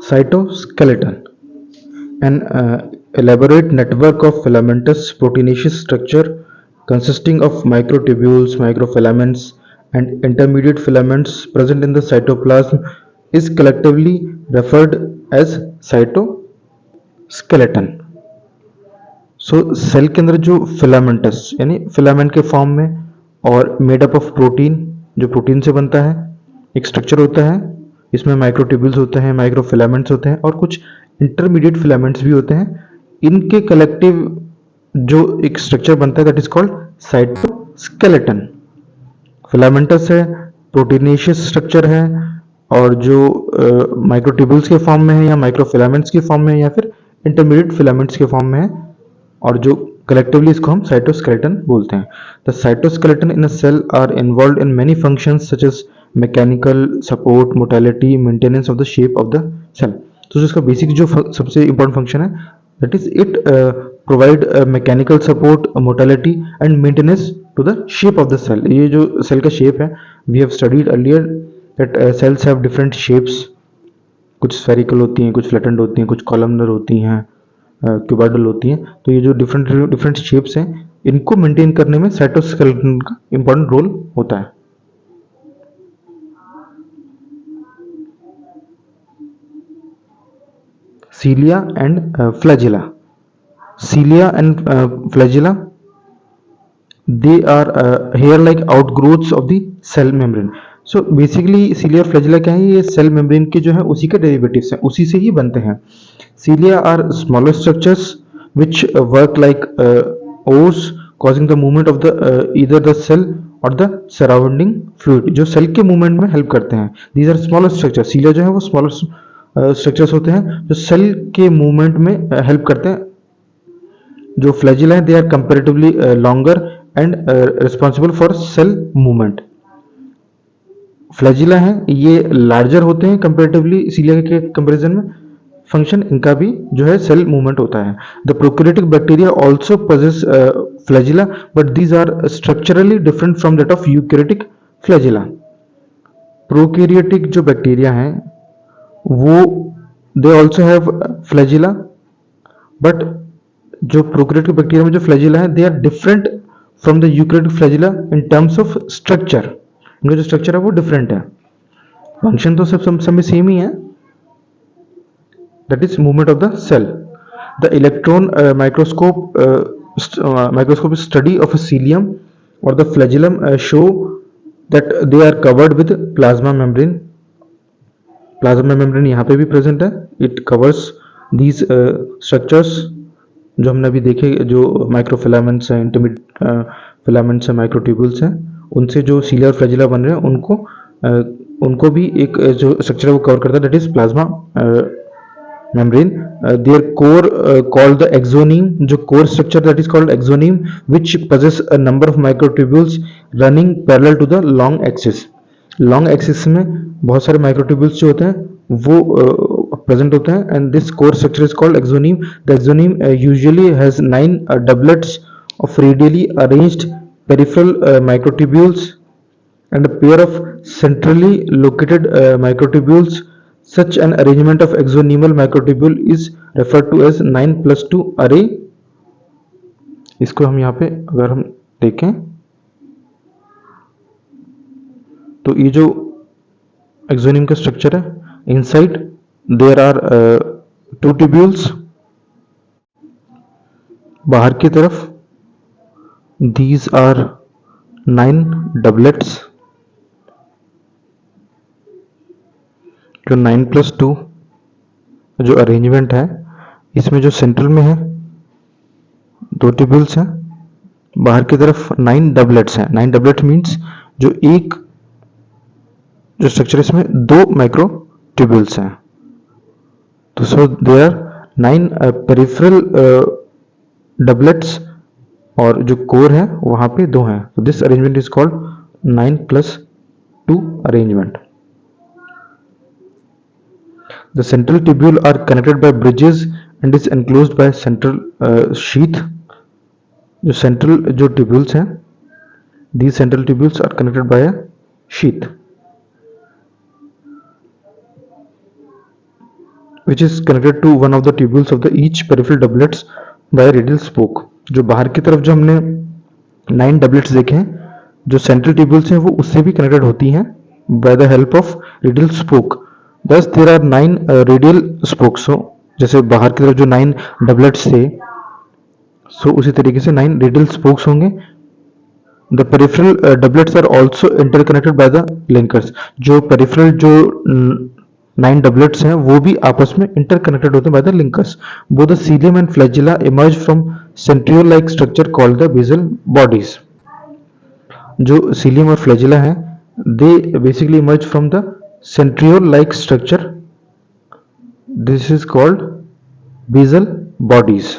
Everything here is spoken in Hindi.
Cytoskeleton, an elaborate network of filamentous proteinaceous structure consisting of microtubules, microfilaments, and intermediate filaments present in the cytoplasm is collectively referred as cytoskeleton. So cell के अंदर जो फिलामेंटस यानी फिलामेंट के फॉर्म में और मेड अप ऑफ प्रोटीन, जो प्रोटीन से बनता है, एक स्ट्रक्चर होता है। इसमें माइक्रोट्यूब्यूल्स होते हैं, माइक्रोफिलामेंट्स होते हैं और कुछ इंटरमीडिएट फिलामेंट्स भी होते हैं। इनके कलेक्टिव जो एक स्ट्रक्चर बनता है that is called cytoskeleton. Filamentous है, प्रोटीनेशियस स्ट्रक्चर है और जो माइक्रोट्यूब्यूल्स के फॉर्म में है या माइक्रोफिलामेंट्स के फॉर्म में है या फिर इंटरमीडिएट फिलामेंट्स के फॉर्म में है और जो कलेक्टिवली इसको हम साइटोस्केलेटन बोलते हैं। The cytoskeleton in a cell are involved in many functions such as mechanical support, motility, maintenance of the shape of the cell. तो जो इसका बेसिक जो सबसे इंपॉर्टेंट फंक्शन है that is it provide mechanical support, motility and maintenance to the shape of the cell. ये जो सेल का शेप है, we have studied earlier that cells have different shapes. कुछ स्फेरिकल होती हैं, कुछ फ्लैटेंड होती हैं, कुछ कॉलमनर होती हैं, क्यूबॉइडल होती हैं। तो ये जो डिफरेंट शेप्स हैं, इनको मेंटेन करने में साइटोस्केलेटन का इंपॉर्टेंट रोल होता है। Cilia and flagella. Cilia and flagella, they are hair-like outgrowths of the cell membrane. So basically cilia और flagella क्या है? ये सेल मेम्ब्रेन के जो है उसी के डेरिवेटिव्स हैं, उसी से ही बनते हैं। Cilia are smaller structures which work like oars, causing the movement of the either the cell और the surrounding fluid, जो सेल के मूवमेंट में हेल्प करते हैं। These are smaller structures. Cilia जो है वो स्मॉलर स्ट्रक्चर्स होते हैं जो सेल के मूवमेंट में हेल्प करते हैं। जो फ्लैजिला है they are comparatively longer and responsible for cell movement. Flagella है ये लार्जर होते हैं कंपैरेटिवली सीलिया के कंपैरिजन में। फंक्शन इनका भी जो है सेल मूवमेंट होता है। The prokaryotic bacteria also possess flagella but these are structurally different from that of eukaryotic flagella. Prokaryotic जो बैक्टीरिया हैं वो they also have flagella, but जो प्रोकैरियोटिक बैक्टीरिया में जो फ्लैजिला है they are different from the eukaryotic flagella in terms of structure. इनका जो स्ट्रक्चर है वो डिफरेंट है, फंक्शन तो सब में सेम ही है, that is movement of the cell. The electron microscope study of cilium और the flagellum show that they are covered with plasma membrane. Plasma membrane यहाँ पे भी प्रेजेंट है। इट कवर्स दीज स्ट्रक्चर्स जो हमने अभी देखे, जो माइक्रोफिलामेंट्स हैं, इंटरमीडिएट फिलामेंट्स हैं, माइक्रोट्यूब्यूल्स हैं, उनसे जो सीलिया और फ्लैजिला बन रहे हैं उनको भी एक जो स्ट्रक्चर है वो कवर करता है, that is plasma membrane. Their core called the axoneme, जो core structure that is called axoneme which possess a number of microtubules running parallel to the long axis। Long axis में बहुत सारे माइक्रोट्यूब्यूल्स जो होते हैं वो प्रेजेंट होते हैं and this core structure is called axoneme. The axoneme usually has 9 doublets of radially arranged peripheral microtubules and a pair of centrally located microtubules. Such an arrangement of exonemal microtubule is referred to as 9+2 array। इसको हम यहाँ पे अगर हम देखें तो ये जो एक्सोनिम का स्ट्रक्चर है, इनसाइड देयर आर 2 ट्यूब्यूल्स, बाहर की तरफ दीज आर 9 डबलेट्स। जो 9+2 जो अरेंजमेंट है इसमें जो सेंट्रल में है 2 ट्यूब्यूल्स हैं, बाहर की तरफ 9 डबलेट्स हैं। 9 डबलेट मीन्स जो एक जो स्ट्रक्चर इसमें 2 माइक्रो ट्यूब्यूल्स हैं, तो सो देयर 9 पेरिफेरल डबलेट्स और जो कोर है वहां पे 2 हैं। तो this arrangement is called 9+2 arrangement. The central tubule are connected by bridges and is enclosed by central sheath। जो central जो tubules हैं, these central tubules are connected by a sheath। which is connected to one of the tubules of the each peripheral doublets by a radial spoke। जो बाहर की तरफ जो हमने 9 doublets देखे हैं, जो सेंट्रल ट्यूब्यूल्स हैं वो उससे भी कनेक्टेड होती हैं by the help of radial spoke। Thus there are 9 radial spokes। so जैसे बाहर की तरफ जो 9 doublets थे, so उसी तरीके से 9 radial spokes होंगे। The peripheral doublets are also interconnected by the linkers। जो peripheral जो 9 doublets हैं वो भी आपस में interconnected होते हैं by the linkers। Both the cilium and flagella emerge from centriole-like structure called the basal bodies। जो cilium और flagella हैं, they basically emerge from the centriole-like structure। This is called basal bodies।